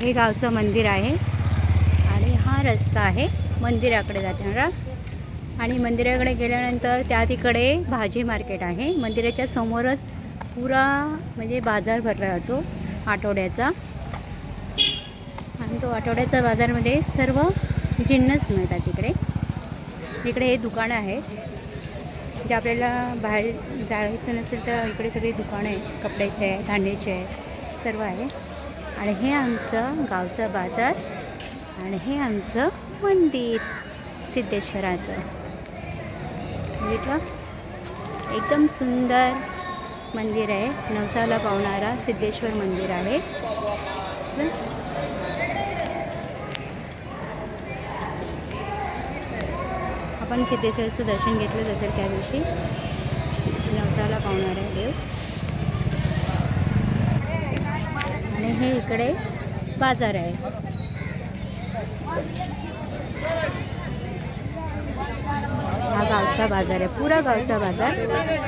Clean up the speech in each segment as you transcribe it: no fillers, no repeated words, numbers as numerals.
हे गावचं मंदिर आहे आणि हा रस्ता आहे मंदिराकडे जाताना। आणि मंदिराकडे गेल्यानंतर त्या तिकडे भाजी मार्केट आहे। मंदिराच्या समोरच पुरा म्हणजे बाजार भरला जातो आठवड्याचा। आणि तो आठवड्याच्या बाजारमध्ये सर्व जिन्नस मिळतात तिकडे। इकडे हे दुकानं आहेत जे आपल्याला बाहेर जायचं नसेल तर इकडे सगळी दुकानं आहेत, कपड्याचे आहे, धान्याचे आहे, सर्व आहे। आणि हे आमचं गावचं बाजार आणि हे आमचं मंदिर सिद्धेश्वराचं। बघितलं एकदम सुंदर मंदिर आहे, नवसाला पावणारा सिद्धेश्वर मंदिर आहे। आपण सिद्धेश्वरचं दर्शन घेतलं असेल त्या दिवशी। नवसाला पावणारा देव आणि हे इकडे बाजार आहे। हा गावचा बाजार आहे, पुरा गावचा बाजार।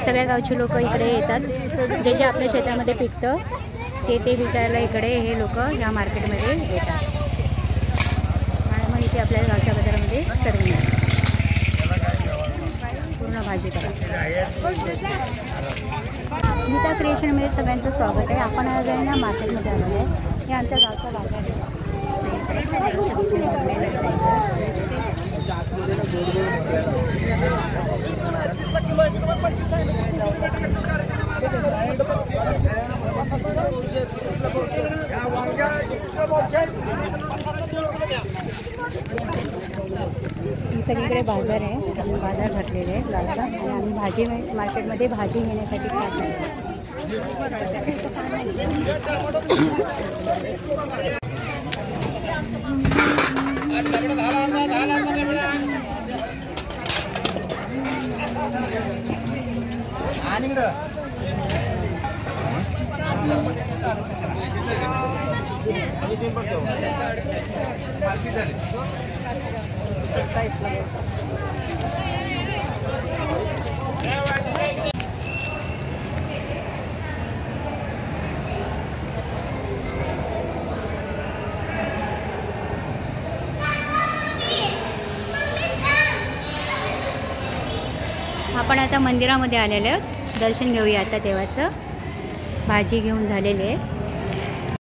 सगळ्या गावचे लोक इकडे येतात, जे जे आपल्या शेतामध्ये पिकतं ते विकायला इकडे हे लोक या मार्केटमध्ये येतात। आणि मग इथे आपल्या गावच्या बाजारामध्ये सर्व मिळतात पूर्ण भाजीपाला। नीता क्रिएशनमध्ये सगळ्यांचं स्वागत आहे। आपण आज आहे ना मार्केटमध्ये आलेलो आहे। हे आमच्या गावचा बाजार आहे। सगळीकडे बाजार आहे, बाजार भरलेले आहे गावचा। आणि आम्ही भाजी मार्केटमध्ये भाजी घेण्यासाठी खास आहे। आपण आता मंदिरामध्ये आलेलो आहोत, दर्शन घेऊया आता देवाचं। भाजी घेऊन झालेले आहे।